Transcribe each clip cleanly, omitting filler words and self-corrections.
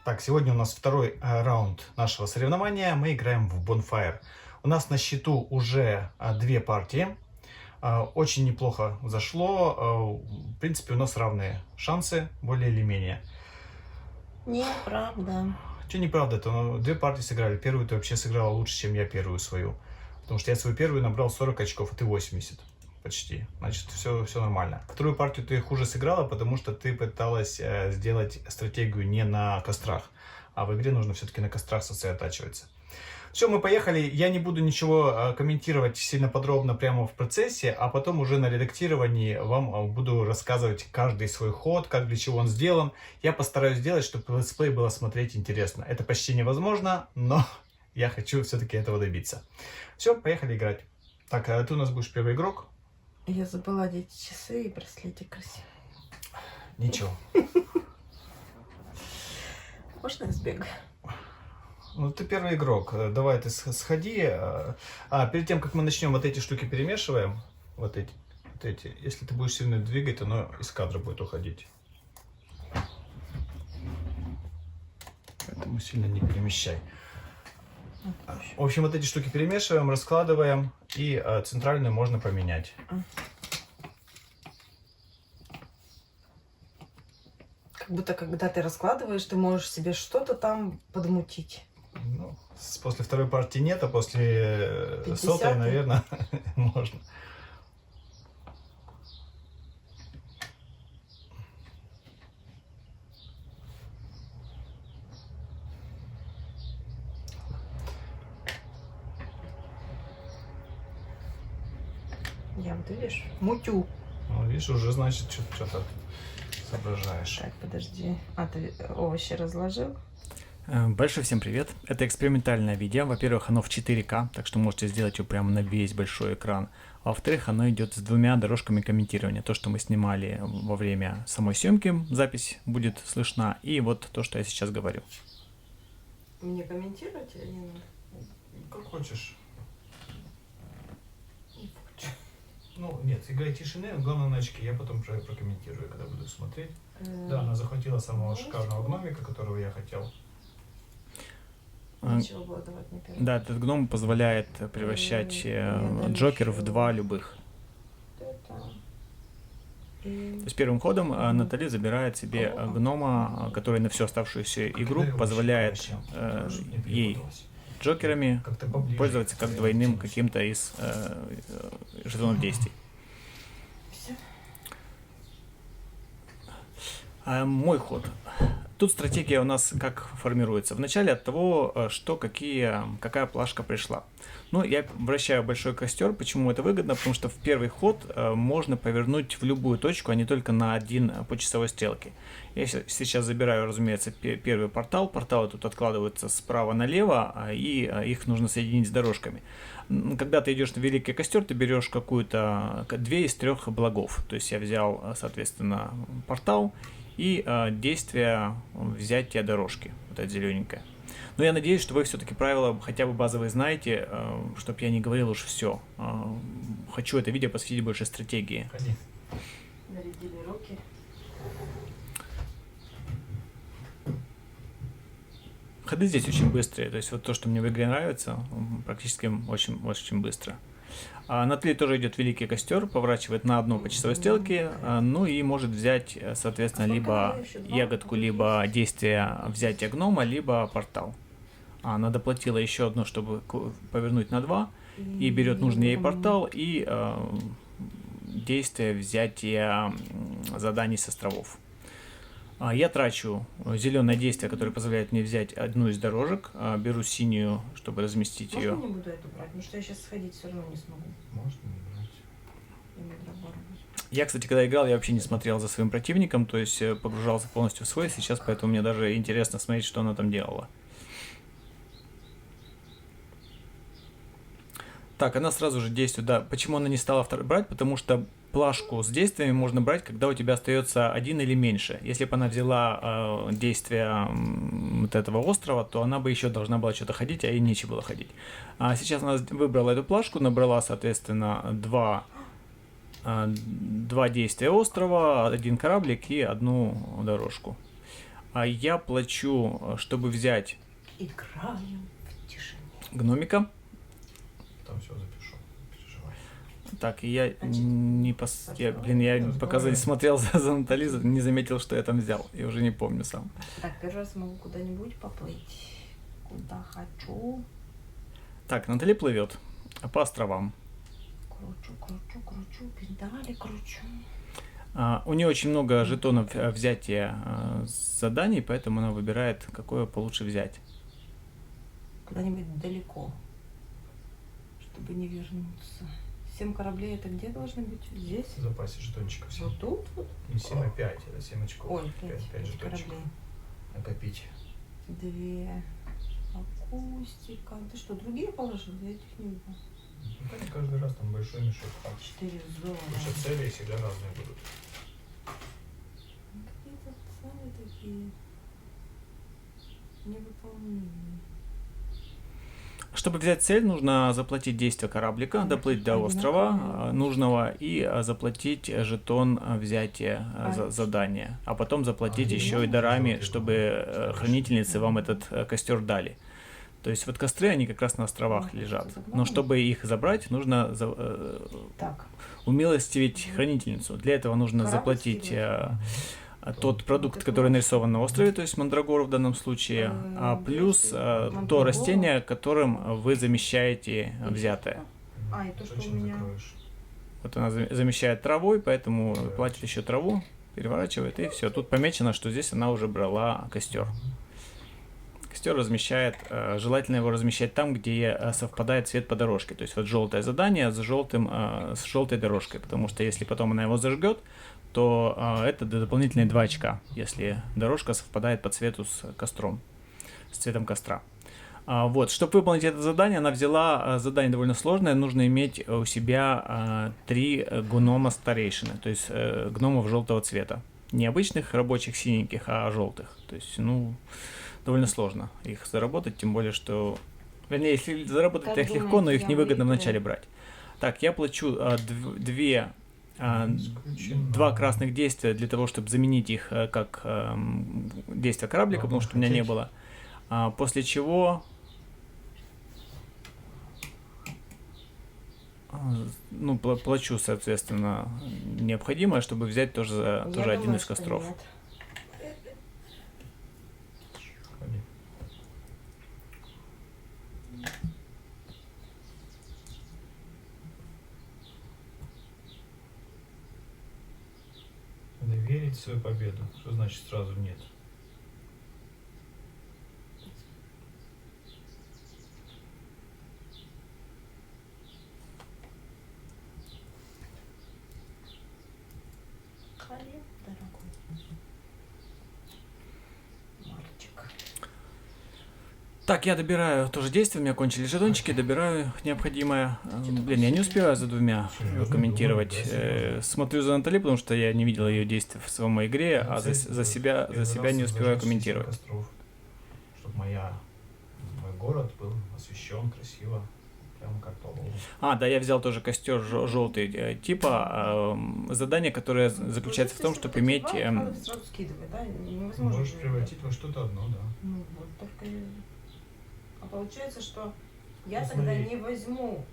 Так, сегодня у нас второй раунд нашего соревнования. Мы играем в Bonfire. У нас на счету уже две партии. Очень неплохо зашло. В принципе, у нас равные шансы, более или менее. Неправда. Что неправда, то две партии сыграли. Первую ты вообще сыграла лучше, чем я первую свою. Потому что я свою первую набрал 40 очков, а ты 80 почти. Значит, все нормально. Вторую партию ты хуже сыграла, потому что ты пыталась сделать стратегию не на кострах. А в игре нужно все-таки на кострах сосредотачиваться. Все, мы поехали. Я не буду ничего комментировать сильно подробно прямо в процессе, а потом уже на редактировании вам буду рассказывать каждый свой ход, как для чего он сделан. Я постараюсь сделать, чтобы летсплей было смотреть интересно. Это почти невозможно, но я хочу все-таки этого добиться. Все, поехали играть. Так, а ты у нас будешь первый игрок? Я забыла одеть часы и браслетик красивый. Ничего. Можно я сбегаю? Ну, ты первый игрок. Давай ты сходи. Перед тем, как мы начнем, вот эти штуки перемешиваем. Вот эти. Если ты будешь сильно двигать, оно из кадра будет уходить. Поэтому сильно не перемещай. В общем, вот эти штуки перемешиваем, раскладываем. И центральную можно поменять. Как будто, когда ты раскладываешь, ты можешь себе что-то там подмутить. Ну, после второй партии нет, а после 100-й, наверное, можно. Я вот, видишь, мутю. Ну, видишь, уже, значит, что-то соображаешь. Так, подожди. А ты овощи разложил? Большой всем привет. Это экспериментальное видео. Во-первых, оно в 4К, так что можете сделать его прямо на весь большой экран. А во-вторых, оно идет с двумя дорожками комментирования. То, что мы снимали во время самой съемки, запись будет слышна, и вот то, что я сейчас говорю. Мне комментировать или не надо? Как хочешь. Ну, нет, играй тишины, главное на очки. Я потом прокомментирую, когда буду смотреть. Да, она захватила самого шикарного гномика, которого я хотел. Нечего было давать мне первый. Да, этот гном позволяет превращать Джокер в два любых. То есть первым ходом Натали забирает себе гнома, который на всю оставшуюся игру позволяет ей Джокерами пользоваться как двойным каким-то из жетонов действий. Мой ход. Тут стратегия у нас как формируется. Вначале от того, что какая плашка пришла. Ну, я вращаю большой костер. Почему это выгодно? Потому что в первый ход можно повернуть в любую точку, а не только на один по часовой стрелке. Я сейчас забираю, разумеется, первый портал. Порталы тут откладываются справа налево, и их нужно соединить с дорожками. Когда ты идешь на великий костер, ты берешь какую-то 2 из 3 благов. То есть я взял, соответственно, портал и действие взятия дорожки, вот эта зелененькая. Но я надеюсь, что вы все-таки правила хотя бы базовые знаете, чтобы я не говорил уж все. Хочу это видео посвятить больше стратегии. Ходи. Нарядили руки. Ходы здесь очень быстрые, то есть вот то, что мне в игре нравится, практически очень быстро. Натали тоже идет великий костер, поворачивает на одну по часовой стрелке, ну и может взять, соответственно, либо ягодку, либо действие взятия гнома, либо портал. Она доплатила еще одно, чтобы повернуть на 2, и берет нужный ей портал и действие взятия заданий с островов. Я трачу зеленое действие, которое позволяет мне взять одну из дорожек, беру синюю, чтобы разместить ее. Можно не буду эту брать? Потому что я сейчас сходить все равно не смогу. Можно не брать. Я, кстати, когда играл, я вообще не смотрел за своим противником, то есть погружался полностью в свой сейчас, поэтому мне даже интересно смотреть, что она там делала. Так, она сразу же действует, да. Почему она не стала брать? Потому что плашку с действиями можно брать, когда у тебя остается один или меньше. Если бы она взяла действие вот этого острова, то она бы еще должна была что-то ходить, а ей нечего было ходить. А сейчас она выбрала эту плашку, набрала, соответственно, два действия острова, один кораблик и одну дорожку. А я плачу, чтобы взять Играем в тишине. гномика. Там все запишу, не переживай. Так, и я Значит, не я пока смотрел за Натали, не заметил, что я там взял. Я уже не помню сам. Так, первый раз могу куда-нибудь поплыть. Куда хочу. Так, Натали плывет по островам. Кручу, педали кручу. У нее очень много жетонов взятия заданий, поэтому она выбирает, какое получше взять. Куда-нибудь далеко, чтобы не вернуться. 7 кораблей это где должны быть? Здесь? В запасе жетончиков 7. Вот тут вот? Не 7, а 5, это 7 очков. Ой, 5 жетончиков. кораблей. Накопить. 2 акустика. Ты что, другие положил? Я этих не видела. Ну, так каждый раз там большой мешок. 4 зоны. Потому что цели всегда разные будут. Какие-то цели такие невыполнимые. Чтобы взять цель, нужно заплатить действие кораблика, доплыть до острова нужного и заплатить жетон взятия задания. А потом заплатить еще и дарами, чтобы хранительницы вам этот костер дали. То есть вот костры, они как раз на островах лежат. Но чтобы их забрать, нужно Так. умилостивить хранительницу. Для этого нужно заплатить тот продукт, который нарисован на острове, то есть мандрагору в данном случае, плюс то растение, которым вы замещаете взятое. И то, что у Точно меня... закроешь. Вот она замещает травой, поэтому платит еще траву, переворачивает, и все. Тут помечено, что здесь она уже брала костер. Костер размещает, желательно его размещать там, где совпадает цвет по дорожке. То есть вот желтое задание с желтой дорожкой, потому что если потом она его зажгет, то это дополнительные 2 очка, если дорожка совпадает по цвету с костром, с цветом костра. Вот, чтобы выполнить это задание, она взяла задание довольно сложное, нужно иметь у себя 3 гнома старейшины, то есть гномов желтого цвета. Не обычных рабочих синеньких, а желтых. То есть, довольно сложно их заработать, тем более, что... Вернее, если заработать Как их легко, думаете, но их я невыгодно выиграю? вначале брать. Так, я плачу 2 красных действия для того, чтобы заменить их как действия кораблика, потому что у меня не было. После чего плачу, соответственно, необходимое, чтобы взять тоже один из костров. Ходи. Надо верить в свою победу. Что значит сразу нет? Дорогой мальчик. Так, я добираю тоже действия, у меня кончились жетончики, добираю необходимое. Блин, я не успеваю за 2 комментировать. Смотрю за Натали, потому что я не видел ее действий в самой игре, а за себя не успеваю комментировать. Чтобы мой город был освещен красиво, прямо как положено. Да, я взял тоже костер желтый типа. Задание, которое заключается в том, чтобы иметь... Сразу скидывай, да? Невозможно. Можешь превратить во что-то одно, да. Ну, вот только... А получается, что я Ну, тогда смотри. не возьму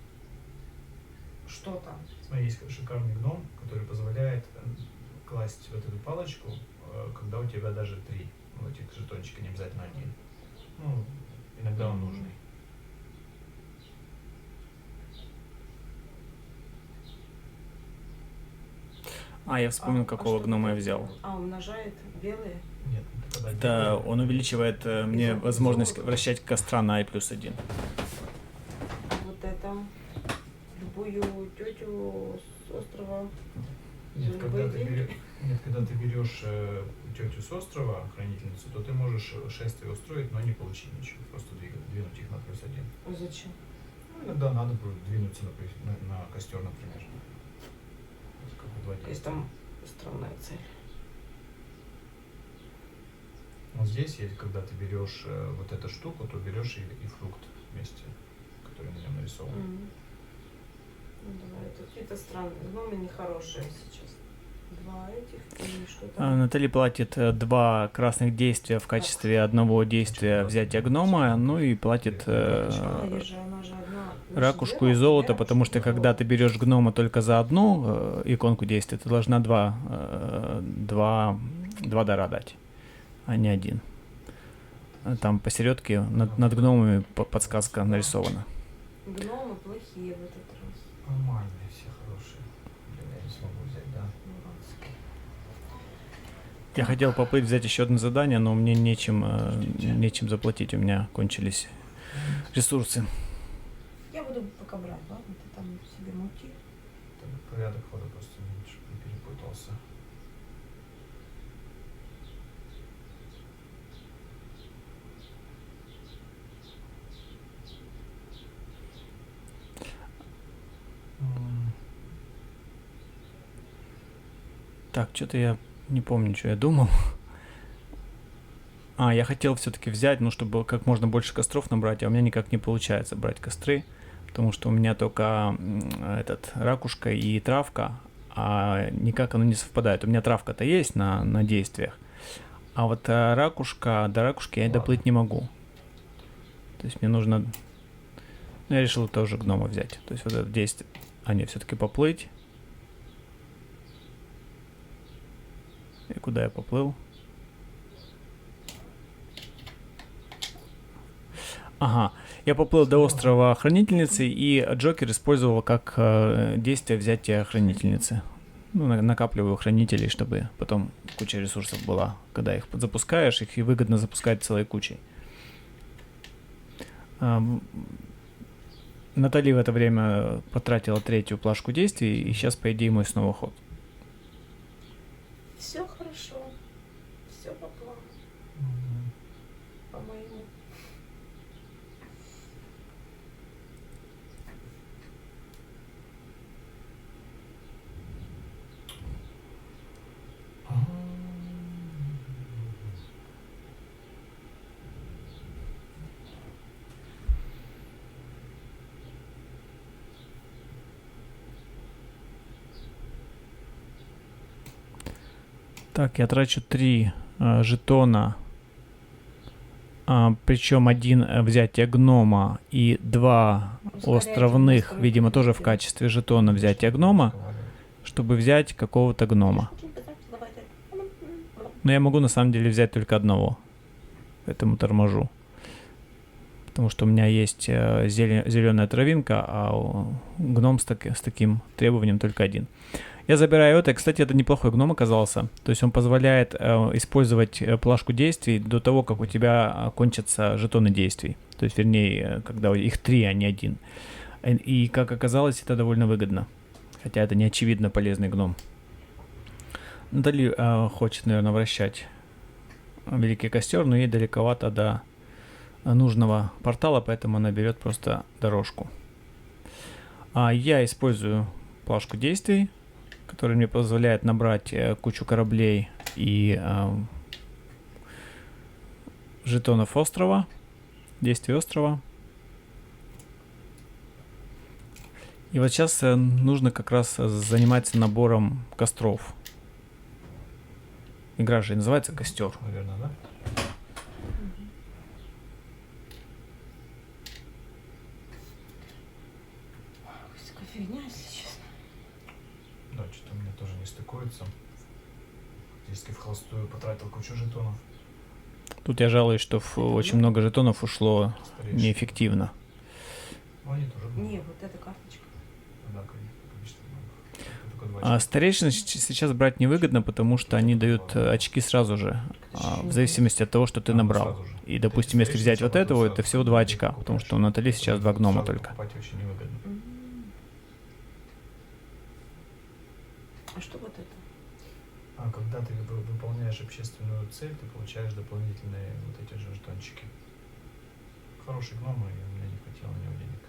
что-то. Смотри, есть шикарный гном, который позволяет класть вот эту палочку, когда у тебя даже 3 этих жетончика, не обязательно 1. Иногда он нужный. Я вспомнил, какого что гнома я это? взял. Умножает белые. Нет, когда Это он увеличивает мне возможность вращать костра на I+1. Вот это. Любую тетю с острова. Нет, любой день. когда ты берешь тетю с острова, хранительницу, то ты можешь шествие устроить, но не получить ничего. Просто двинуть их на +1. А зачем? Иногда надо будет двинуться на костер, например. Это как бы 2 То есть действия. там странная цель. Вот здесь, когда ты берешь вот эту штуку, то берешь и фрукт вместе, который на нем нарисован. Ну, давай, это какие-то странные. Гномы нехорошие сейчас. Два этих и что там? Натали платит 2 красных действия в качестве одного действия взятия гнома, ну и платит Она же одна. ракушку и золото, потому что когда ты берешь гнома только за одну иконку действия, ты должна два дара дать, а не один. Там посередке над гномами подсказка нарисована. Гномы плохие в этот раз. Нормальные, все хорошие. Блин, я не смогу взять, да. Я хотел поплыть взять еще одно задание, но мне нечем заплатить, у меня кончились ресурсы. Я буду пока брать, ладно? Ты там себе мути. Так, порядок хода просто, чтобы не перепутался. Так, что-то я не помню, что я думал. Я хотел все-таки взять, ну, чтобы как можно больше костров набрать, а у меня никак не получается брать костры, потому что у меня только ракушка и травка, а никак оно не совпадает. У меня травка-то есть на действиях, а вот до ракушки я доплыть не могу. То есть мне нужно... Ну, я решил тоже гнома взять. То есть вот это действие... все-таки поплыть. И куда я поплыл? Ага, я поплыл до острова Хранительницы, и Джокер использовал как действие взятия Хранительницы. Ну, накапливаю хранителей, чтобы потом куча ресурсов была. Когда их запускаешь, их и выгодно запускать целой кучей. Натали в это время потратила 3-ю плашку действий, и сейчас, по идее, мой снова ход. Все хорошо. Все по плану. По-моему. Так, я трачу 3 жетона, причем 1 взятие гнома и 2 островных, видимо, тоже в качестве жетона взятия гнома, чтобы взять какого-то гнома. Но я могу на самом деле взять только одного, поэтому торможу. Потому что у меня есть зеленая травинка, а гном с таким требованием только 1. Я забираю это. Кстати, это неплохой гном оказался. То есть он позволяет использовать плашку действий до того, как у тебя кончатся жетоны действий. То есть, вернее, когда их 3, а не 1. И, как оказалось, это довольно выгодно. Хотя это не очевидно полезный гном. Натали хочет, наверное, вращать Великий Костер, но ей далековато до нужного портала, поэтому она берет просто дорожку. Я использую плашку действий, который мне позволяет набрать кучу кораблей и жетонов острова, действий острова. И вот сейчас нужно как раз заниматься набором костров. Игра же называется «Костер». Наверное, да? Такая фигня, если честно. Да, что-то у меня тоже не стыкуется. Фактически в холостую потратил кучу жетонов. Тут я жалуюсь, что очень много жетонов ушло Старейший. неэффективно. Ну, они тоже были. Не, вот эта карточка. Да, количество гномов. Это только 2 Старейшин сейчас брать невыгодно, потому что они дают очки сразу же, в зависимости от того, что ты набрал. сразу же. И, допустим, если взять вот этого, это всего 2 очка, потому что у Натали сейчас 2 гнома Сразу только. покупать очень невыгодно. А что вот это? Когда ты выполняешь общественную цель, ты получаешь дополнительные вот эти же жетончики. Хороший гном, и у меня не хватило на него денег.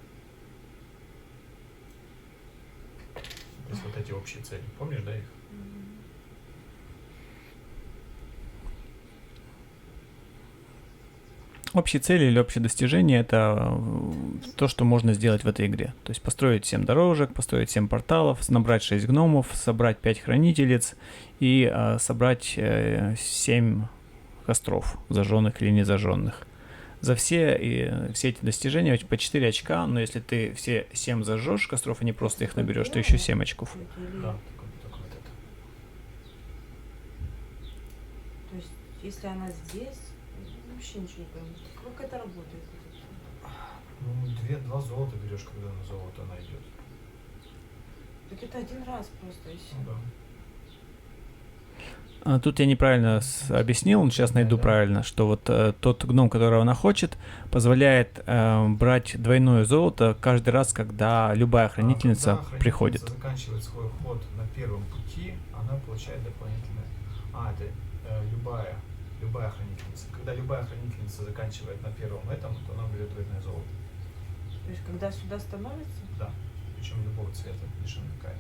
То есть вот эти общие цели. Помнишь, да, их? Общие цели или общее достижение — это то, что можно сделать в этой игре. То есть построить 7 дорожек, построить 7 порталов, набрать 6 гномов, собрать 5 хранителец и собрать 7 костров, зажженных или не зажженных. За все эти достижения по 4 очка, но если ты все 7 зажжешь костров, а не просто их наберешь, то еще 7 очков. Да, только вот это. То есть, если она здесь, вообще ничего не пойму. Как это работает? Ну, два золота берешь, когда на золото она идет. Так это один раз просто и все. Ну, да. Тут я неправильно объяснил, сейчас найду правильно, что вот тот гном, которого она хочет, позволяет брать двойное золото каждый раз, когда любая хранительница Когда приходит. хранительница заканчивает свой ход на первом пути, она получает дополнительное. Это любая хранительница. Когда любая хранительница заканчивает на первом этом, то она берет двойное золото. То есть, когда сюда становится, Да. Причем любого цвета, совершенно какая.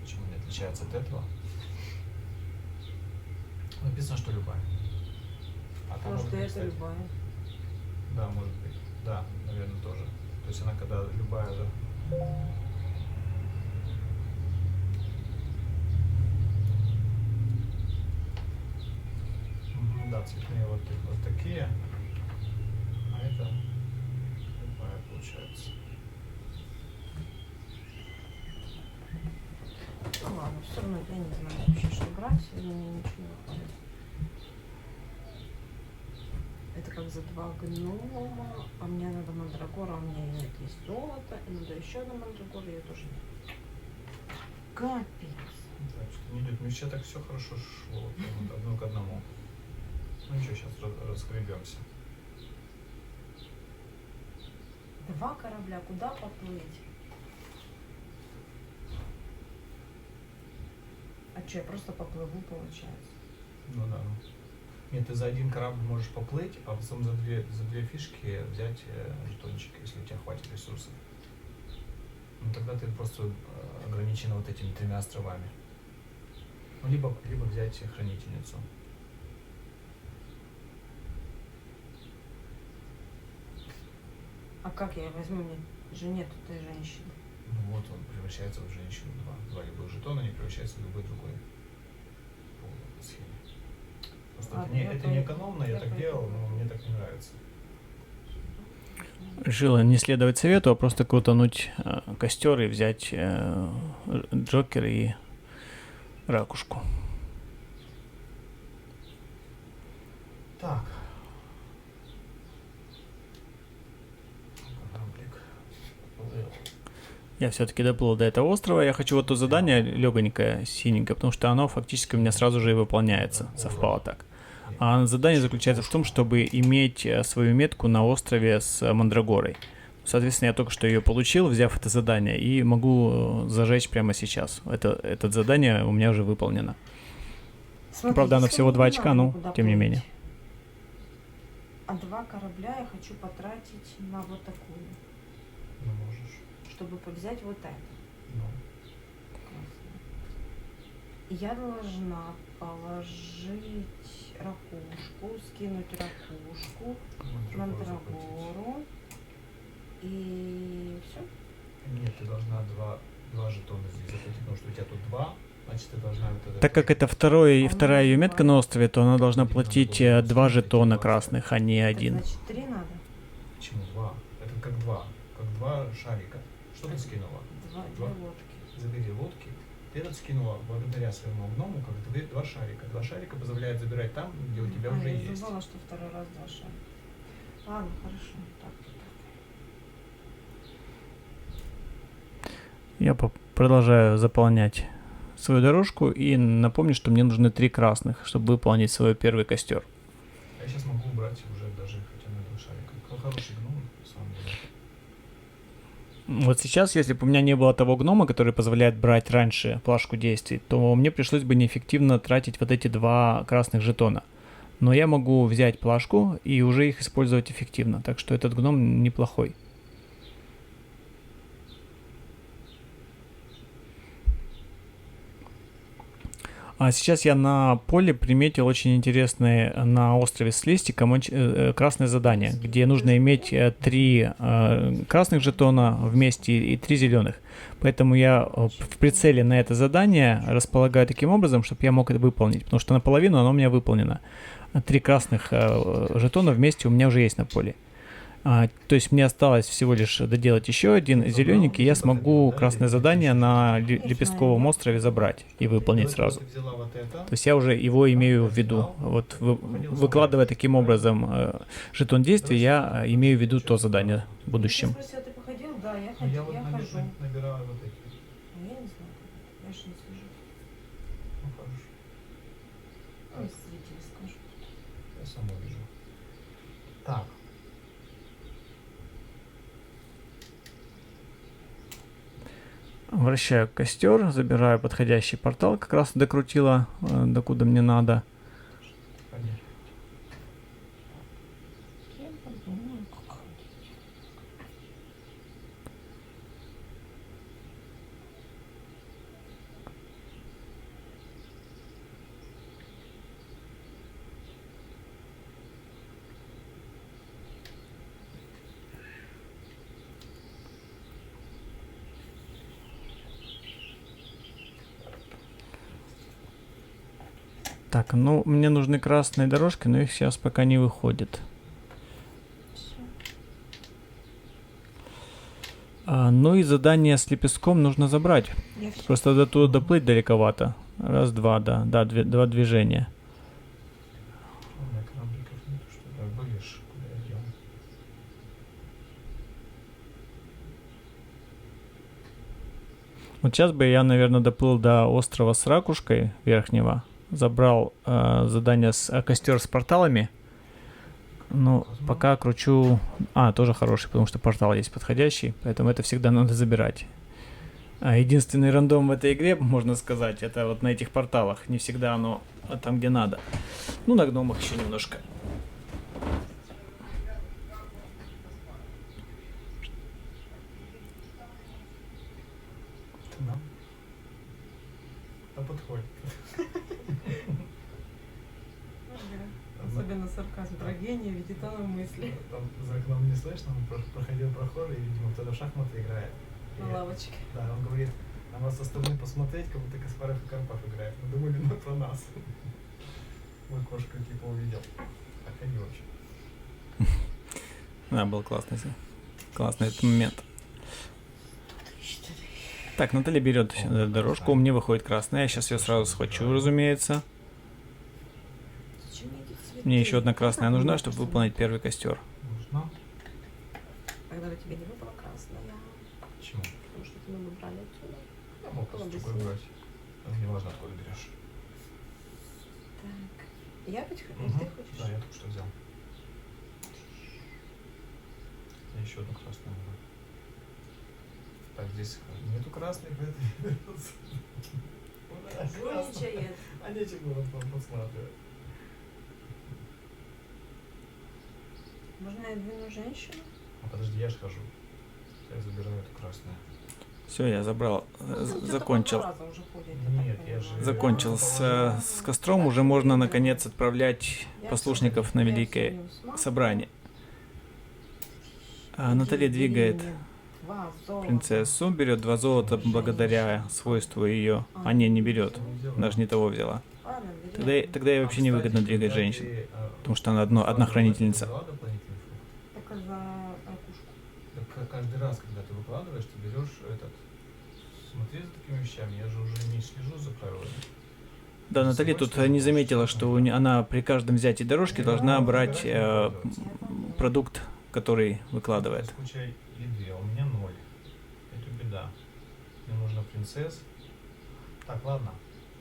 Почему не отличается от этого? Написано, что любая. А там потому может что быть, это кстати, любая. Да, может быть. Да, наверное, тоже. То есть она когда любая, да. Да, цветные вот такие. А это любая получается. Ну ладно, все равно я не знаю вообще, что брать, и мне ничего не выходит. Это как за 2 гнома, а мне надо мандрагора, а у меня нет, есть золото, и надо еще одна мандрагора, ее тоже нет. Капец. Так, что не идет. Мне сейчас так все хорошо шло. Вот, одно к одному. Ну ничего, сейчас раскребемся. 2 корабля, куда поплыть? А что, я просто поплыву, получается? Ну да. Нет, ты за один корабль можешь поплыть, а потом за две фишки взять жетончик, если у тебя хватит ресурсов. Ну тогда ты просто ограничен вот этими 3 островами. Ну, либо взять хранительницу. А как я возьму, мне же нет этой женщины? Ну вот он превращается в женщину. Два любых жетона, они превращаются в любой другой по схеме. Просто Ладно, это не экономно, я так делал, но мне так не нравится. Решила не следовать совету, а просто крутануть костер и взять Джокер и ракушку. Так. Кораблик. Поплыл. Я все-таки доплыл до этого острова. Я хочу вот то задание легонькое, синенькое, потому что оно фактически у меня сразу же и выполняется. Совпало так. А задание заключается в том, чтобы иметь свою метку на острове с Мандрагорой. Соответственно, я только что ее получил, взяв это задание, и могу зажечь прямо сейчас. Это задание у меня уже выполнено. Смотри, Правда, оно если всего мне 2 не очка, надо но никуда тем не плыть, менее. А 2 корабля я хочу потратить на вот такую, Ну, можешь. чтобы взять вот это. Ну. Я должна положить ракушку, скинуть ракушку, мандрагору и все. Нет, ты должна два жетона здесь заплатить, потому что у тебя тут 2, значит ты должна вот это... Так как это вторая ее метка на острове, то она должна платить 2 жетона красных, а не 1. Значит, 3 надо? Почему 2? Это как 2. Как 2 шарика. Что ты скинула? 2 лодки. Забери лодки. Ты этот скинула благодаря своему гному, как 2 шарика. 2 шарика позволяет забирать там, где у тебя уже я есть. забыла, что второй раз 2 шага. Ладно, хорошо. Так. Я продолжаю заполнять свою дорожку и напомню, что мне нужны 3 красных, чтобы выполнить свой первый костер. Я сейчас могу убрать уже даже хотя бы 2 шарика. Хороший гном, на самом деле. Вот сейчас, если бы у меня не было того гнома, который позволяет брать раньше плашку действий, то мне пришлось бы неэффективно тратить вот эти 2 красных жетона. Но я могу взять плашку и уже их использовать эффективно, так что этот гном неплохой. А сейчас я на поле приметил очень интересное на острове с листиком красное задание, где нужно иметь 3 красных жетона вместе и 3 зеленых. Поэтому я в прицеле на это задание располагаю таким образом, чтобы я мог это выполнить, потому что наполовину оно у меня выполнено. 3 красных жетона вместе у меня уже есть на поле. То есть мне осталось всего лишь доделать еще один зелененький, и я смогу красное задание на Лепестковом острове забрать и выполнить сразу. То есть я уже его имею в виду. Вот выкладывая таким образом жетон действия, я имею в виду то задание в будущем. Ты спросил, ты походил? Да, я Ну, я хожу. вот набираю вот эти. А я не знаю, я же не слежу. Ну, хорошо. Пусть зрители скажут. Я сам увижу. Так. Вращаю костер, забираю подходящий портал, как раз докрутила, докуда мне надо. Понятно. Я подумаю, как ходить. Так, ну мне нужны красные дорожки, но их сейчас пока не выходит. Всё. Ну и задание с лепестком нужно забрать. Я всё. Просто до туда доплыть далековато. Раз, два, да, два движения. У меня корабликов нету, что ли? Вылишь, куда я дел. Вот сейчас бы я, наверное, доплыл до острова с ракушкой верхнего, забрал задание с костер с порталами. Но пока кручу... тоже хороший, потому что портал есть подходящий, поэтому это всегда надо забирать. Единственный рандом в этой игре, можно сказать, это вот на этих порталах. Не всегда оно там, где надо. Ну, на гномах еще немножко. Да. А подходит. Особенно сарказм про гения, видит она мысли. Там за окном не слышно, проходил прохожий, видимо, кто-то в шахматы играет. На лавочке. Да, он говорит, на вас со стороны посмотреть, как будто Каспаров и Карпов играет. Мы думали, ну про нас. В окошко типа увидел. Так они вообще. Да, был классный этот момент. Так, Наталья берет дорожку, у меня выходит красная, я сейчас ее сразу схвачу, разумеется. Зачем мне эти цветы? Мне еще одна красная нужна, чтобы выполнить первый костер. Нужно? Когда у тебя не выпала красная, Почему? потому что мы выбрали отсюда. Я мог Было бы другой сильно. брать. Не важно, откуда берешь. Так. Я опять хочу? Мгм. Ты хочешь? Да, я только что взял. Я еще одну красную беру. Так, здесь нету красной, поэтому берется. Жульничает. А нечего было подсматривать. Можно я двину женщину? А подожди, я ж хожу. Я забираю эту красную. Все, я забрал, Ну, где-то закончил. по 2 раза уже ходит, Нет, так я же- понимаю. Закончил с костром, уже можно наконец отправлять послушников на великое собрание. Наталья двигает принцессу, берет 2 золота благодаря свойству ее. А не берет. Даже не того взяла. Тогда ей вообще невыгодно двигать женщин, потому что она одна хранительница. Только за ракушку. Каждый раз, когда ты выкладываешь, ты берешь этот. Смотри за такими вещами, я же уже не слежу за правилами. Да, Наталья тут не заметила, что она при каждом взятии дорожки должна брать продукт, который выкладывает. Скучай еды, а у меня 0. Это беда. Мне нужна принцесс. Так, ладно.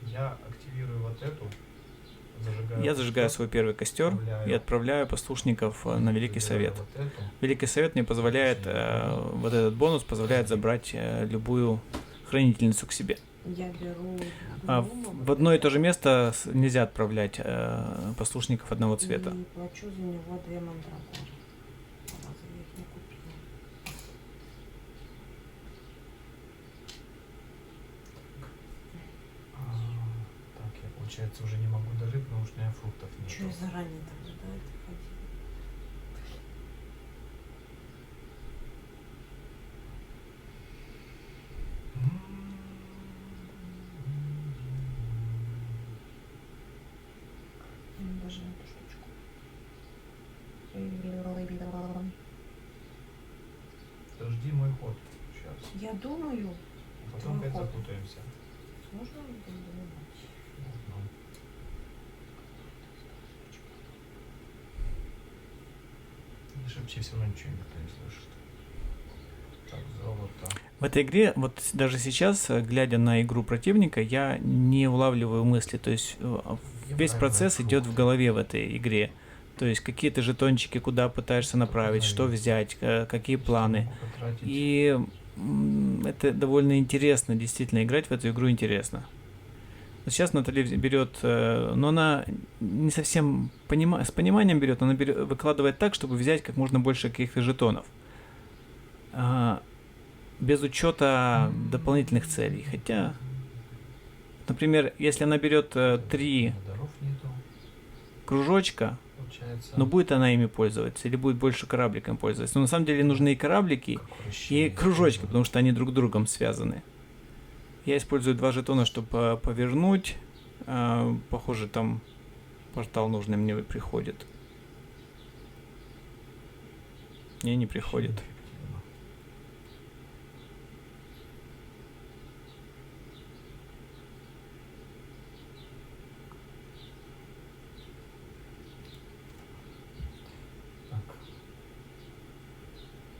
Я активирую вот эту. Я зажигаю свой первый костер и отправляю послушников на Великий Совет. Великий Совет мне позволяет, вот этот бонус позволяет забрать любую хранительницу к себе. Я беру В одно и то же место нельзя отправлять послушников одного цвета. и плачу за него 2 мандрагоры. Разве я их не купила? Так, я получается, уже не могу до рыб, потому что у меня фруктов нет. Что я заранее тогда, да, это ходила? Даже эту штучку. Жди мой ход. Сейчас. Я думаю, Потом опять Твой ход. запутаемся. можно ли там думать? Можно. Не шепчи, все равно ничего никто не слышит. Так, золото. В этой игре, вот даже сейчас, глядя на игру противника, я не улавливаю мысли. То есть весь процесс идет в голове в этой игре. То есть какие-то жетончики, куда пытаешься направить, что взять, какие планы. И это довольно интересно, действительно, играть в эту игру интересно. Вот сейчас Натали берет, но она не совсем с пониманием берет, она выкладывает так, чтобы взять как можно больше каких-то жетонов. Без учета дополнительных целей. Хотя, например, если она берет 3 кружочка, но будет она ими пользоваться или будет больше корабликом пользоваться. Но на самом деле нужны и кораблики, и кружочки, потому что они друг с другом связаны. Я использую 2 жетона, чтобы повернуть. Похоже, там портал нужный мне приходит. Не приходит.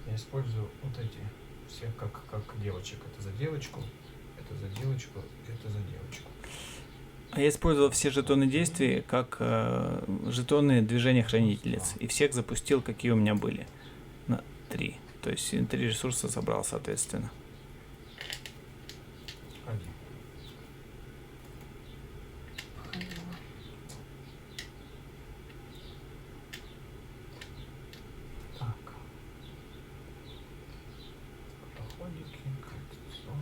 Я использую вот эти все как девочек. Это за девочку, это за девочку, это за девочку. А я использовал все жетоны действий как жетоны движения хранительниц. И всех запустил, какие у меня были. На 3. То есть 3 ресурса собрал, соответственно. Один. Так. Проходики, кольцо.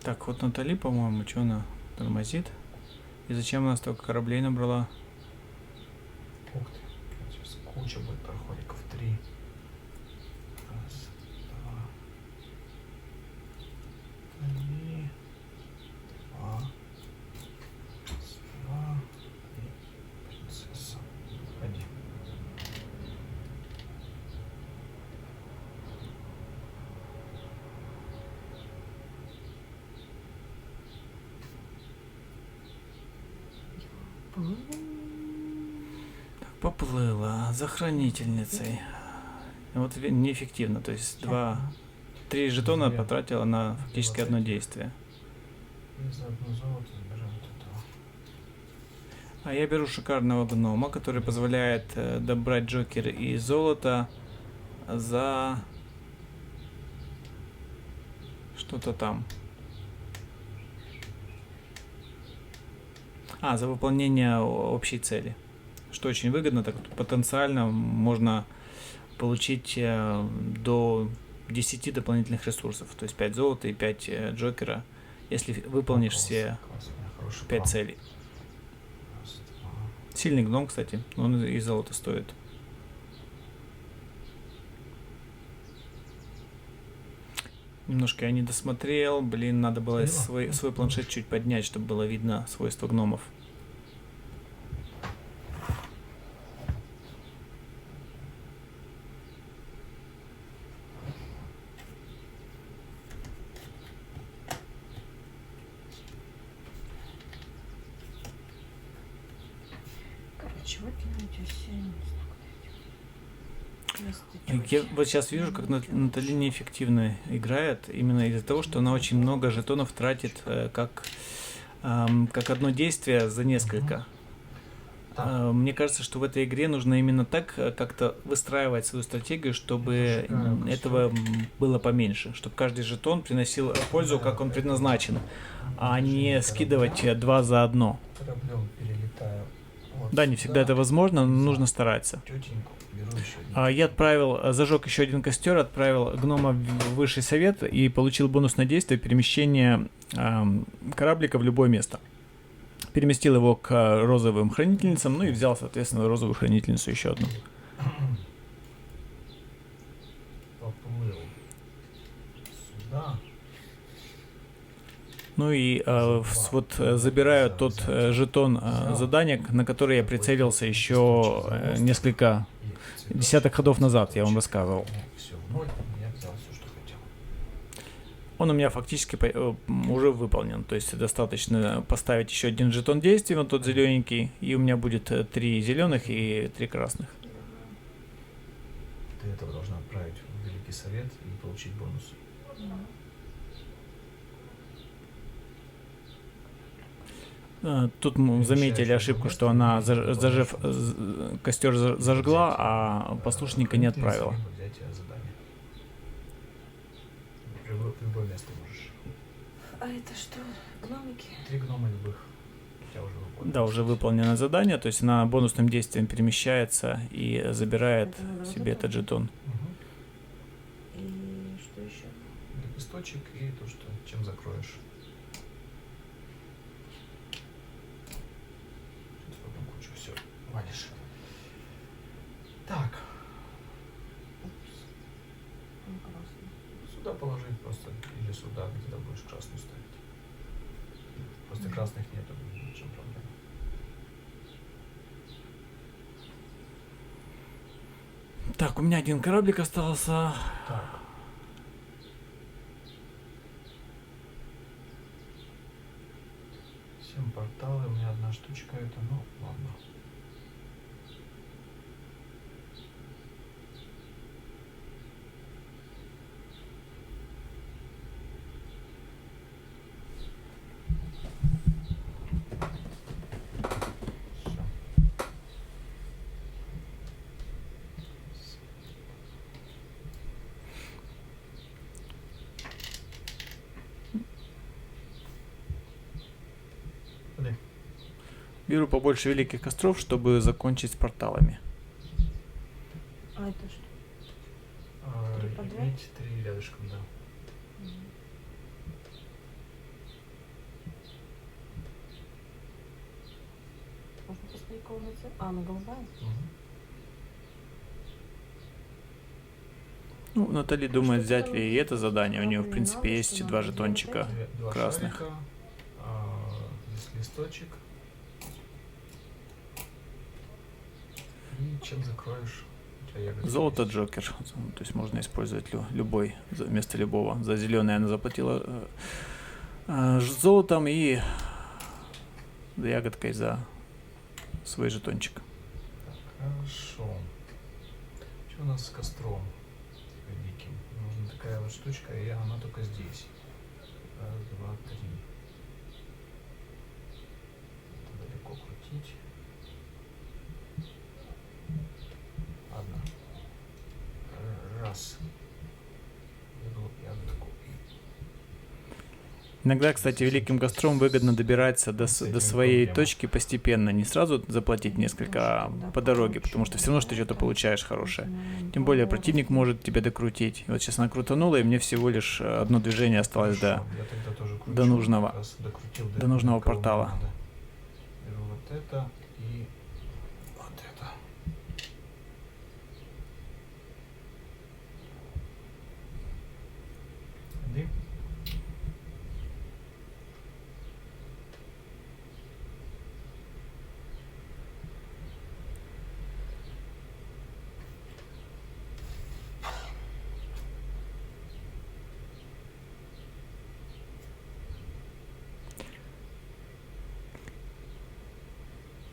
Так, вот Натали, по-моему, что она тормозит? И зачем она столько кораблей набрала? Ух ты, сейчас куча будет проходиков. 3. Раз, 2, 3, 2, 2 и принцесса. 1. Поплыла за хранительницей. Вот неэффективно, то есть 3 жетона потратила на фактически одно действие. И за одно золото забираем вот этого. А я беру шикарного гнома, который позволяет добрать джокер и золото за что-то там. За выполнение общей цели. Что очень выгодно, так потенциально можно получить до 10 дополнительных ресурсов. То есть 5 золота и 5 джокера, если выполнишь все 5 целей. Раз, 2. Сильный гном, кстати, он и золото стоит. Немножко я не досмотрел. Блин, надо было свой планшет чуть поднять, чтобы было видно свойства гномов. Короче, выкинуть все, не Я вот сейчас вижу, как Натали неэффективно играет, именно из-за того, что она очень много жетонов тратит как одно действие за несколько. Мне кажется, что в этой игре нужно именно так как-то выстраивать свою стратегию, чтобы этого было поменьше, чтобы каждый жетон приносил пользу, как он предназначен, а не скидывать 2 за одно. Кораблем перелетаю. Вот Да, не всегда это возможно, но нужно стараться. Тетеньку Беру еще один. Я отправил, зажег еще один костер, отправил гнома в высший совет и получил бонусное действие перемещения кораблика в любое место. Переместил его к розовым хранительницам, ну и взял, соответственно, розовую хранительницу еще одну. Поплыл сюда. Ну и забираю тот жетон задания, на который я прицелился еще несколько десяток ходов назад, я вам рассказывал. Все, ноль. Я взял все, что хотел. Он у меня фактически уже выполнен, то есть достаточно поставить еще один жетон действия, вот тот зелененький, и у меня будет 3 зеленых и 3 красных. Ты этого должна отправить в Великий Совет и получить бонус. Тут мы заметили ошибку, что она, зажив костер, зажгла, а послушника не отправила. Взять задание. В любое место можешь. А это что? Гномики? 3 гнома любых. У тебя уже выполнено. Да, уже выполнено задание, то есть она бонусным действием перемещается и забирает Это надо вот себе это? этот жетон. Мгм. И что еще? Лепесточек и то, что чем закроешь. Сейчас в одну кучу все валишь. Так, Упс. Ну, красный. сюда положить просто или сюда, где-то будешь красную ставить. Просто красных нету, в чем проблема. Так, у меня один кораблик остался. Так. Всем порталы, у меня одна штучка это, ну ладно. Всё. Ходи. Беру побольше великих костров, чтобы закончить с порталами. А это что? Три подряд? Иметь 3 рядышком, да. Можно посмотреть, кого на цвет? А, на голубая? Мгм. Ну, Натали думает, что взять там ли и это задание. У нее, в не принципе, надо, есть что 2 надо? жетончика. Два красных. шарика, здесь листочек. И чем закроешь? У тебя ягодки Золото есть. Джокер. То есть можно использовать любой вместо любого. За зеленое она заплатила золотом и ягодкой за свой жетончик. Так, хорошо. Что у нас с костром великим? Нужна такая вот штучка, и она только здесь. Раз, два, три. Это далеко крутить. Ладно. Раз. Беру ягодку и Иногда, кстати, великим костром выгодно добираться до своей точки постепенно, не сразу заплатить несколько, а по дороге, потому что все равно что что-то получаешь хорошее. Тем более противник может тебя докрутить. И вот сейчас она крутанула, и мне всего лишь одно движение осталось Хорошо, я тогда тоже кручу, до нужного- как раз докрутил до нужного кого портала. надо. Беру вот это и вот это. Иди.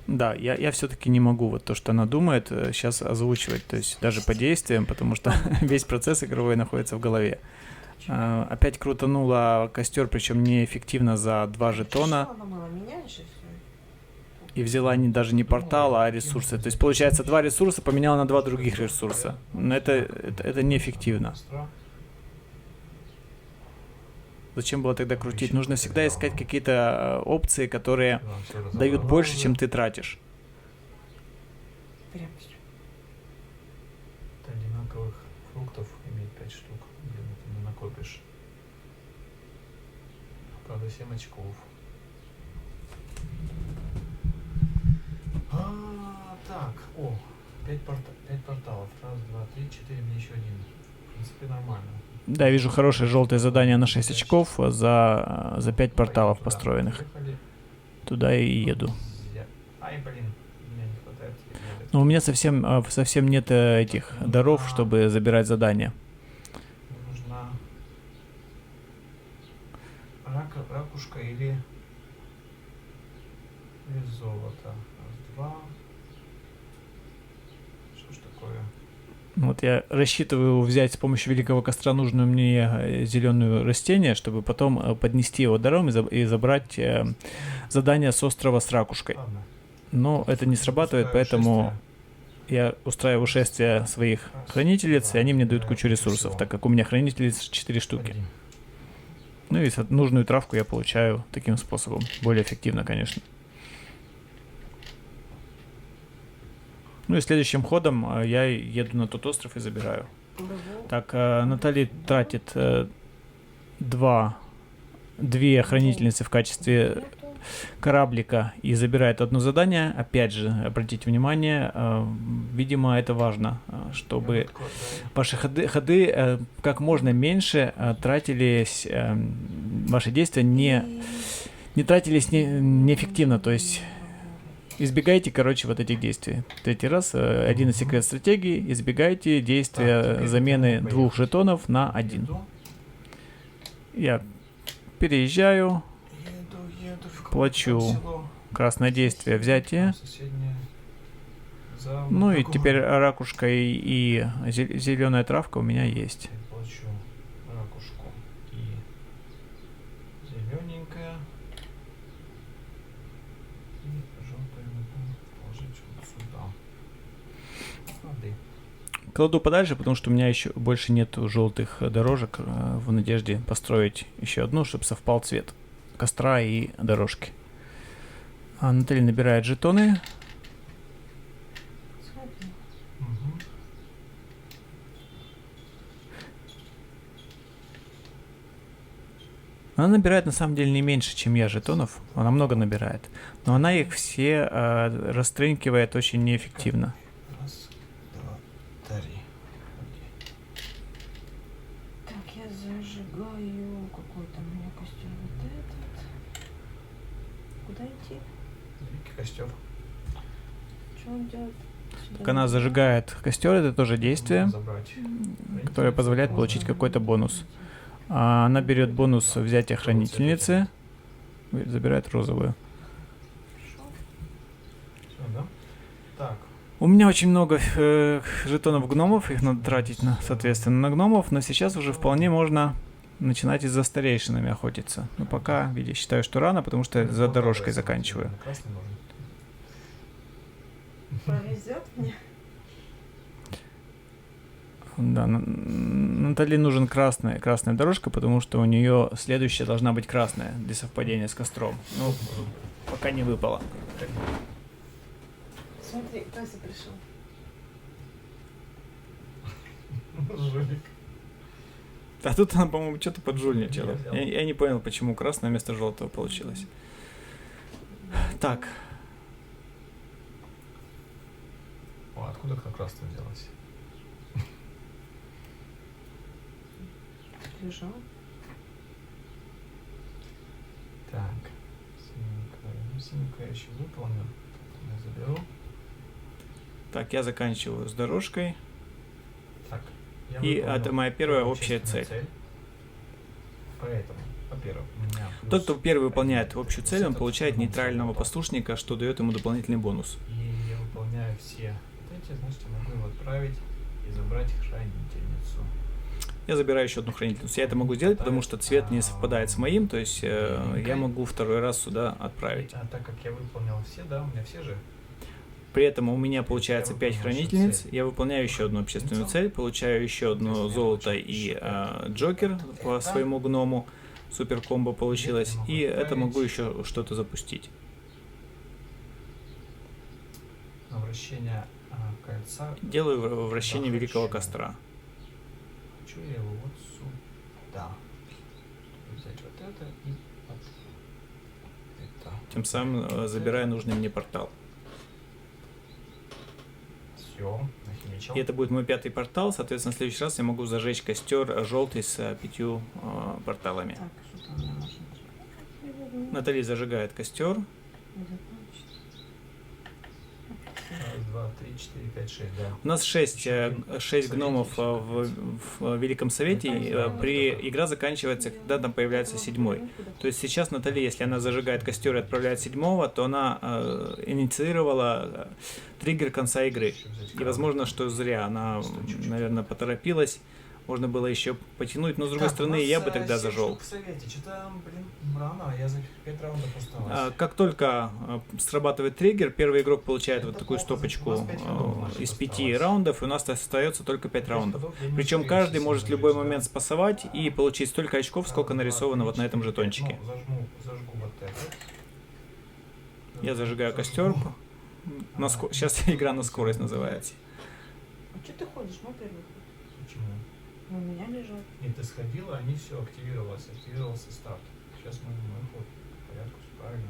Да, я все-таки не могу вот то, что она думает, сейчас озвучивать, то есть даже по действиям, потому что весь процесс игровой находится в голове. Опять крутанула костер, причем неэффективно за 2 жетона. Что она мало меняешь и все. И взяла даже не портал, а ресурсы. То есть получается 2 ресурса поменяла на 2 других ресурса. Но это неэффективно. Костра. Зачем было тогда крутить? Нужно всегда искать какие-то опции, которые Ладно, всё дают разобрал больше, уже. чем ты тратишь. Прям всё. фиалковых фруктов иметь 5 штук, где ты не накопишь. Правда, 7 очков. Так, 5 порталов. Раз, два, три, 4, мне еще один. В принципе, нормально. Да, вижу хорошее желтое задание на 6 очков за 5 порталов построенных. Поехали. Туда и еду. Ай, блин, мне не хватает. Но у меня совсем нет этих даров, чтобы забирать задания. Нужна ракушка или золото. Раз, два. Что ж такое? Вот я рассчитываю взять с помощью великого костра нужную мне зеленое растение, чтобы потом поднести его даром и забрать задание с острова с ракушкой. Ладно. Но это не срабатывает, поэтому я устраиваю шествие своих хранительниц, и они мне дают кучу ресурсов, так как у меня хранительниц 4 штуки. Один. Ну и нужную травку я получаю таким способом. Более эффективно, конечно. Ну и следующим ходом я еду на тот остров и забираю. Так, Наталья тратит две хранительницы в качестве кораблика и забирает одно задание. Опять же, обратите внимание, видимо, это важно, чтобы ваши ходы как можно меньше тратились, ваши действия не тратились неэффективно, то есть избегайте, короче, вот этих действий. Третий раз, один из секрет стратегии, избегайте действия замены 2 жетонов на 1. Я переезжаю, плачу красное действие взятие. Ну и теперь ракушка и зеленая травка у меня есть. Плачу ракушку и зелененькая. И желтую надо положить вот сюда. Воды. Кладу подальше, потому что у меня еще больше нет желтых дорожек, в надежде построить еще одну, чтобы совпал цвет костра и дорожки. А Наталья набирает жетоны. Угу. Она набирает на самом деле не меньше, чем я жетонов. Она много набирает. Но она их все растрынкивает очень неэффективно. Раз, два, три. Так, я зажигаю какой-то у меня костер вот этот. Куда идти? Великий костер. Что он делает? Так она зажигает костер, это тоже действие, Забрать. которое позволяет получить какой-то бонус. Она берет бонус взятия хранительницы, забирает розовую. Все, да? Так. У меня очень много жетонов гномов, их надо тратить, соответственно, на гномов, но сейчас уже вполне можно начинать и за старейшинами охотиться. Но пока, видишь, считаю, что рано, потому что за дорожкой заканчиваю. Красный нужен. Повезет мне. Да, Наталье нужен красная дорожка, потому что у нее следующая должна быть красная для совпадения с костром. Ну, пока не выпало. Смотри, Кася пришел. Жулик. А тут она, по-моему, что-то поджульничала. Я взял. Я не понял, почему красное вместо желтого получилось. Так, О, откуда красная взялась? Лежал. Так. Синенькая еще выполню. Я заберу. так, я заканчиваю с дорожкой. Так. Я И выполнил это моя первая общая общественную цель. Поэтому, во-первых, у меня Тот, кто первый выполняет один общую цель, он процент получает от нейтрального золота. послушника, что дает ему дополнительный бонус. И я выполняю все вот эти, значит, я могу его отправить и забрать хранительницу. Я забираю еще одну хранительницу. Я это могу сделать, потому что цвет не совпадает с моим, то есть я могу второй раз сюда отправить. А так как я выполнил все, да, у меня все же. При этом у меня получается 5 выполнил хранительниц, общую цель. я выполняю еще одну общественную цель, получаю еще одно золото и джокер по своему гному, супер комбо получилось, и это могу еще что-то запустить. Обращение Кольца. Делаю вращение Да, великого хочу. костра. Хочу я его вот сюда. Взять вот это и вот это. Тем самым забирая нужный мне портал. Все, нахимичил. И это будет мой 5-й портал, соответственно, в следующий раз я могу зажечь костер желтый с 5 порталами. Так, что там мне нужно? Наталья зажигает костер. Раз, два, три, четыре, пять, шесть, да. У нас 6 гномов в Великом Совете. Игра заканчивается, когда там появляется 7-й. То есть сейчас Натали, если она зажигает костер и отправляет 7-го, то она инициировала триггер конца игры. И возможно, что зря. Она, наверное, поторопилась. Можно было еще потянуть, но с другой стороны, я бы тогда зажег. В совете, что-то, рано, я за 5 раундов осталось. Как только срабатывает триггер, первый игрок получает вот такую стопочку из 5 раундов, и у нас остается только 5 раундов. Причем каждый может в любой момент спасовать и получить столько очков, сколько нарисовано вот на этом жетончике. Зажгу вот это. Я зажигаю костер. Сейчас игра на скорость называется. А что ты ходишь? Мой первый ход. Почему? У меня лежат. Нет, ты сходила, они все активировалось, активировался старт. Сейчас мы мой ход по порядку, все правильно.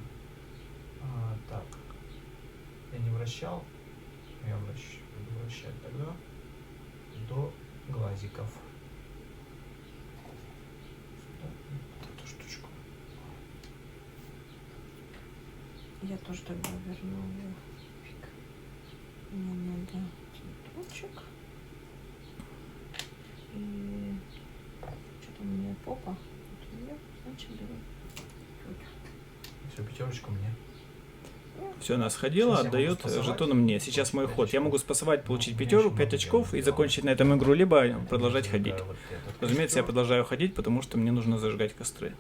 Так, я не вращал, я буду вращать тогда до глазиков. Сюда, вот эту штучку. Я тоже тогда верну ее. Мне надо цветочек. И что-то у меня попа. Вот у меня, значит, беру. Все, пятерочку мне. Все, она сходила, отдает жетоны мне. Сейчас мой ход. Я могу спасовать, получить 5 очков и закончить на этом игру, либо продолжать ходить. Разумеется, я продолжаю ходить, потому что мне нужно зажигать костры.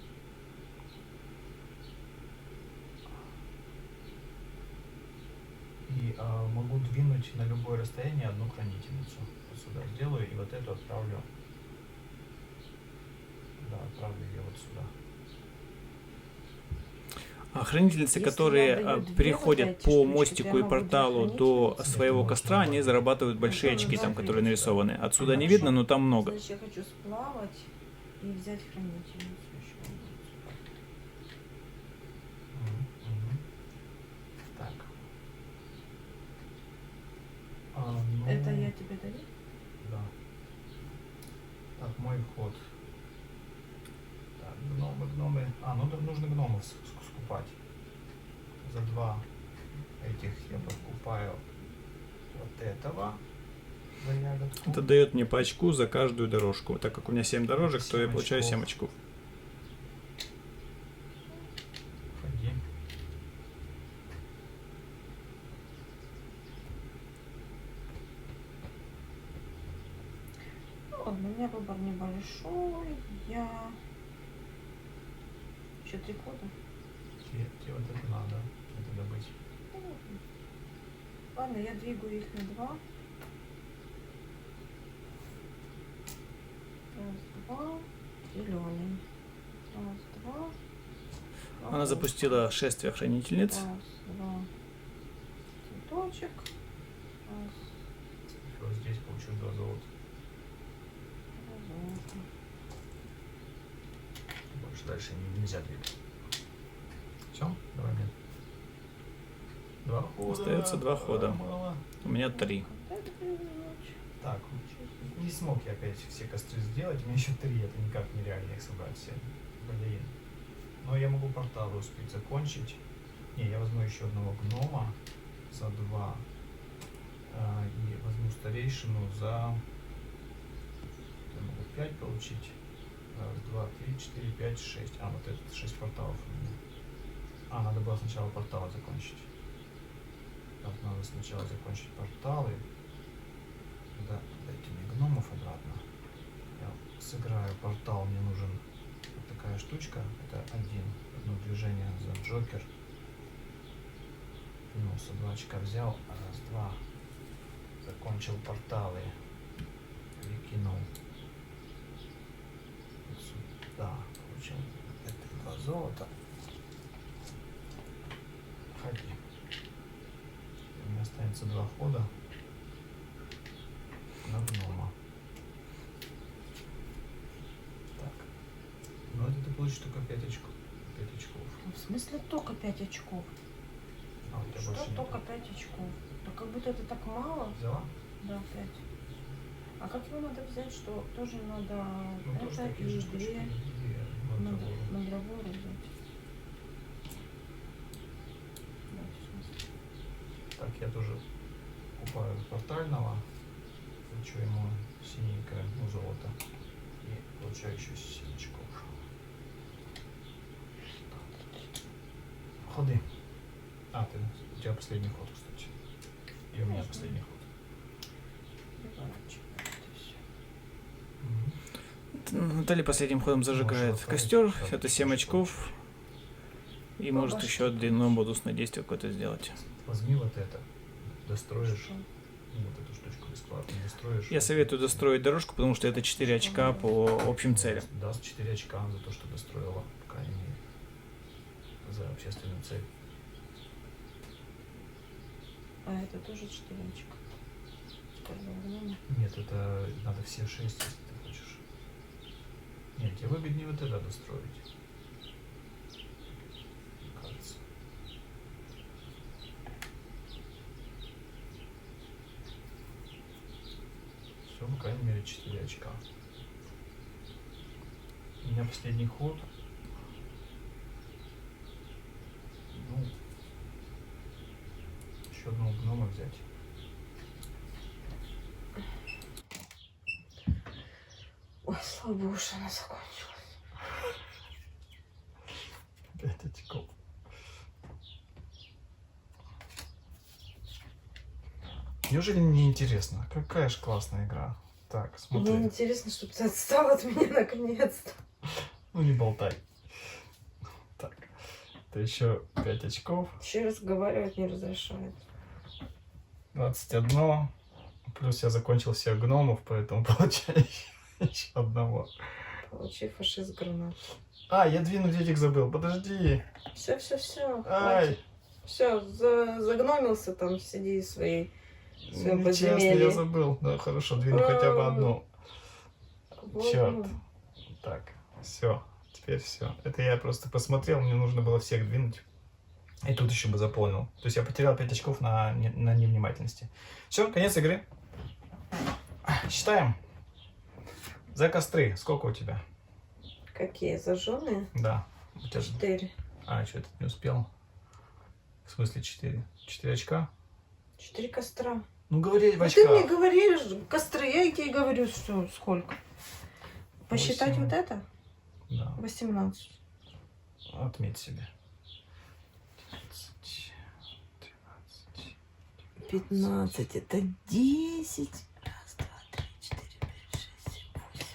И могу двинуть на любое расстояние одну хранительницу. Вот сюда сделаю и вот эту отправлю. Да, отправлю ее вот сюда. Хранительницы, Если которые я даю две переходят вот эти по штучки, мостику то и я могу порталу две до хранительницы. своего костра, они зарабатывают большие очки, там, которые нарисованы. Отсюда не видно, но там много. Значит, я хочу сплавать и взять хранительницу еще. Мгм. Так. Ну, Это я тебе даю? Да. Так, мой ход. Так, гномы. Ну нужно гномов скупать. За 2 этих я покупаю вот этого. За ягодку. Это дает мне по очку за каждую дорожку. Так как у меня 7 дорожек, то я 7 получаю 7 очков. очков. Ходи. Ладно, у меня выбор небольшой. Я... Еще 3 хода. Тебе вот это надо. Это добыть. Ладно, я двигаю их на 2. Раз, два. Зеленый. Раз, два. Она запустила шествие хранительниц. Раз, два. Цветочек. Раз, Все, здесь получу 2 золота. золото. Больше дальше нельзя двигать. Все, давай мне. 2 хода. Остается 2 хода. Мало. У меня 3. Когда это перевернуть? Так, не смог я опять все костры сделать. У меня еще 3, это никак нереально их собрать все. Блин. Но я могу порталы успеть закончить. Не, я возьму еще одного гнома за 2. И возьму старейшину за... Я могу 5 получить. Раз, два, три, 4, 5, 6. Вот это 6 порталов у меня. Надо было сначала порталы закончить. Так, надо сначала закончить порталы. Да, дайте мне гномов обратно. Я сыграю портал, мне нужен вот такая штучка. Это одно движение за Джокер. Минуса 2 очка взял. Раз, два. Закончил порталы. Перекинул. Вот сюда. Получил это 2 золота. Ходи. У меня останется 2 хода. будешь только 5 очков. 5 очков. В смысле только 5 очков? А у тебя Что больше только нет. 5 очков? Да как будто это так мало. Взяла? Да, 5. А как его надо взять, что тоже надо Ну, тоже это такие же и штучки. 2 И мандрагору. мандрагоры взять? Давайте, в смысле. Так, я тоже купаю портального. Хочу ему синенькое, ну, золото. И получаю еще 7 очков. Ходы. А, у тебя последний ход, кстати. И у меня последний ход. Переворачиваю это всё. Наталья последним ходом зажигает Можешь костер, отправить, это да, 7 что-то. очков. И Ну, может башки. еще длинное бонусное действие какое-то сделать. Возьми вот это. Достроишь. Что? Ну, вот эту штучку бесплатно достроишь. Я советую достроить дорожку, потому что это 4 очка по общим целям. Даст 4 очка за то, что достроила, по крайней мере. За общественную цель. А это тоже 4 очка. По-другому. Нет, это надо все 6, если ты хочешь. Нет, тебе выгоднее вот это достроить. Мне кажется. Все, по крайней мере, 4 очка. У меня последний ход. Ну, еще одного гнома взять. Ой, слава богу, что она закончилась. 5 очков. Неужели не интересно? Какая же классная игра. Так, смотри. Мне интересно, чтобы ты отстал от меня наконец-то. Ну не болтай. Так. Это еще 5 очков. Еще разговаривать не разрешает. 21. Плюс я закончил всех гномов, поэтому получаю еще одного. Получи фашист гранат. А, я двинуть этих забыл. Подожди. Все. Ай. Все, загномился там, сиди в своей своем Нечестно, я подземелье. забыл. Да, хорошо, двину хотя бы одну. Вот, Черт. ну. Так, все. Теперь все. Это я просто посмотрел, мне нужно было всех двинуть. И тут еще бы заполнил. То есть я потерял 5 очков на невнимательности. Все, конец игры. Считаем. За костры. Сколько у тебя? Какие? Зажженные? Да. У тебя же... 4. А, что, ты не успел? В смысле 4? 4 очка? 4 костра. Ну, говори в А ты мне очках. говоришь, костры, я тебе говорю, что сколько. Посчитать 8. вот это? Да. 18. Отметь себе. 12, 15, это 10. Раз, два, три, 4, 5, 6, 7, 8.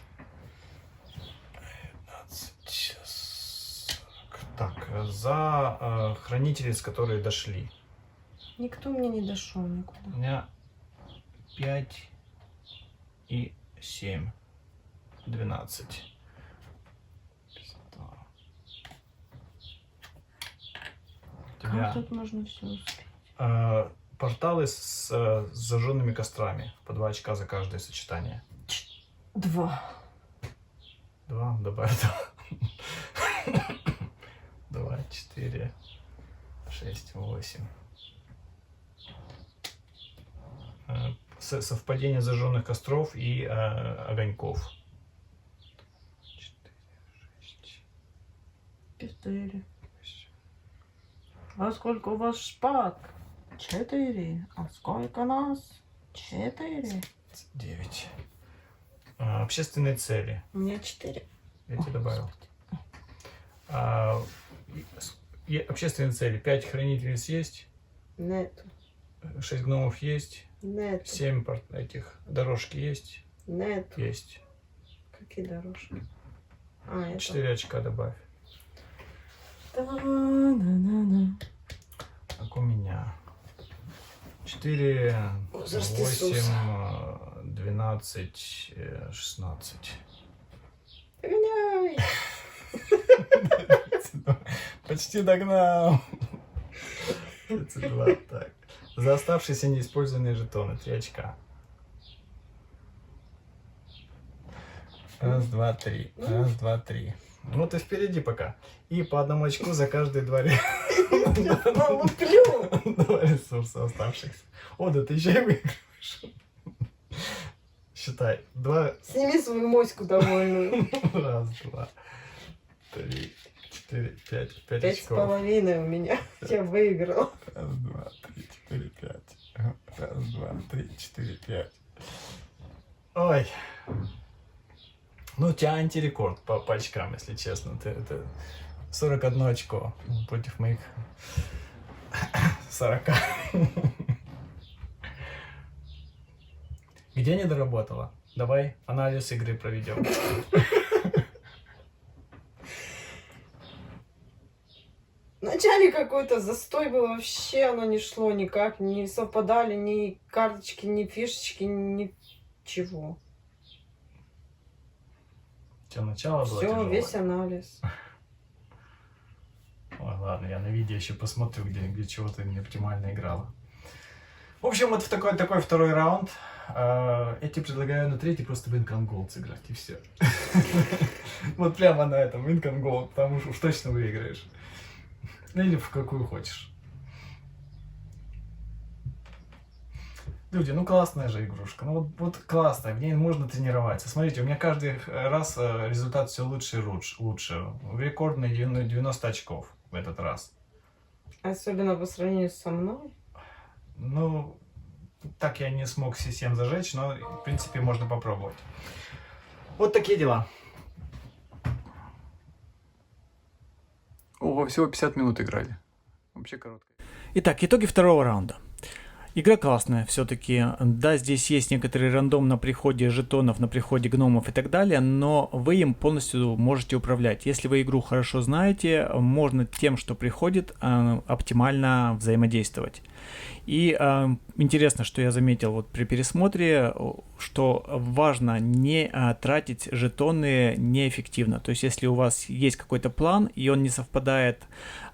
15, 40. Так, за хранительниц, которые дошли. Никто мне не дошел У никуда. меня 5 и 7. 12. 52. У Как тебя тут можно все успеть? порталы с зажженными кострами. По 2 очка за каждое сочетание. 2. 2, добавь 2. 2, 4, 6, 8. Совпадение зажженных костров и огоньков. 4. А сколько у вас шпаг? 4. А сколько нас? 4. 9. Общественные цели. У меня 4. Я тебе добавил. Общественные цели. 5 хранительниц есть. Нету. 6 гномов есть. Нету. 7 этих дорожки есть. Нету. Есть. Какие дорожки? А, это. 4 очка добавь. Да-да-да-да. Как у меня. 4, Возраст 8, Иисуса. 12, 16. Гоняй! Почти догнал. 32. Так. За оставшиеся неиспользованные жетоны 3 очка. Раз, два, три. Раз, два, три. Ну, ты впереди пока. И по 1 очку за каждые 2 ресурса оставшихся. О, да ты еще и выиграешь. Считай. 2. Сними свою моську довольную. 1, 2, 3, 4, 5. 5 очков. 5,5 у меня. Я выиграл. 1, 2, 3, 4, 5. 1, 2, 3, 4, 5. Ой. Ну, у тебя антирекорд по очкам, если честно. Это 41 очко против моих 40. Где не доработала? Давай анализ игры проведем. Вначале какой-то застой был, вообще оно не шло никак, не совпадали ни карточки, ни фишечки, ничего. Что, начало было Все, тяжелое? весь анализ. Ой, ладно, я на видео еще посмотрю, где чего ты не оптимально играла. В общем, вот в такой второй раунд. Я тебе предлагаю на третий просто в Income Gold сыграть, и все. Вот прямо на этом Income Gold, потому что уж точно выиграешь. Ну или в какую хочешь. Люди, ну классная же игрушка, ну вот классная, в ней можно тренироваться. Смотрите, у меня каждый раз результат все лучше и лучше. Рекордные 90 очков в этот раз. Особенно по сравнению со мной. Ну, так я не смог всем зажечь, но в принципе можно попробовать. Вот такие дела. Ого, всего 50 минут играли. Вообще коротко. Итак, итоги второго раунда. Игра классная все-таки. Да, здесь есть некоторый рандом на приходе жетонов, на приходе гномов и так далее, но вы им полностью можете управлять. Если вы игру хорошо знаете, можно тем, что приходит, оптимально взаимодействовать. И интересно, что я заметил вот при пересмотре, что важно не тратить жетоны неэффективно. То есть, если у вас есть какой-то план, и он не совпадает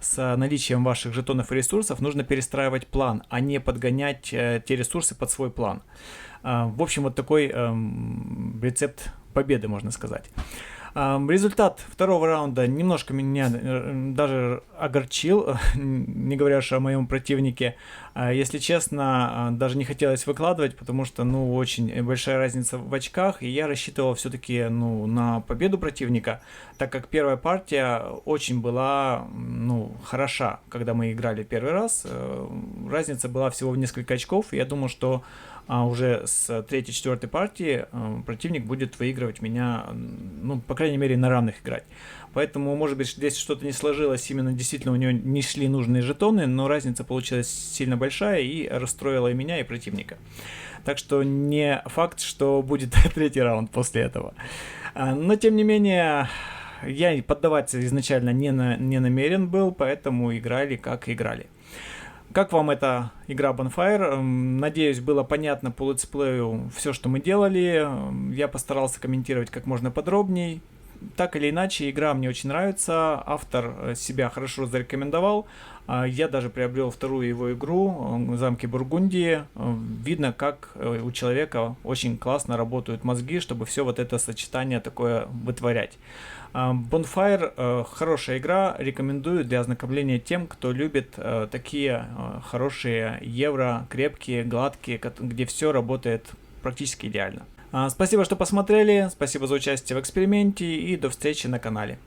с наличием ваших жетонов и ресурсов, нужно перестраивать план, а не подгонять те ресурсы под свой план. В общем, вот такой рецепт победы, можно сказать. Результат второго раунда немножко меня даже огорчил, не говоря уж о моем противнике. Если честно, даже не хотелось выкладывать, потому что, ну, очень большая разница в очках, и я рассчитывал все-таки, ну, на победу противника, так как первая партия очень была, ну, хороша, когда мы играли первый раз. Разница была всего в несколько очков, и я думал, что уже с 3-4 партии противник будет выигрывать меня, ну, по крайней мере, на равных играть. Поэтому, может быть, здесь что-то не сложилось, именно действительно у него не шли нужные жетоны, но разница получилась сильно большая и расстроила и меня, и противника. Так что не факт, что будет третий раунд после этого. Но, тем не менее, я поддаваться изначально не намерен был, поэтому играли как играли. Как вам эта игра Bonfire? Надеюсь, было понятно по летсплею все, что мы делали. Я постарался комментировать как можно подробней. Так или иначе, игра мне очень нравится. Автор себя хорошо зарекомендовал. Я даже приобрел вторую его игру «Замки Бургундии». Видно, как у человека очень классно работают мозги, чтобы все вот это сочетание такое вытворять. Bonfire хорошая игра, рекомендую для ознакомления тем, кто любит такие хорошие евро, крепкие, гладкие, где все работает практически идеально. Спасибо, что посмотрели, спасибо за участие в эксперименте и до встречи на канале.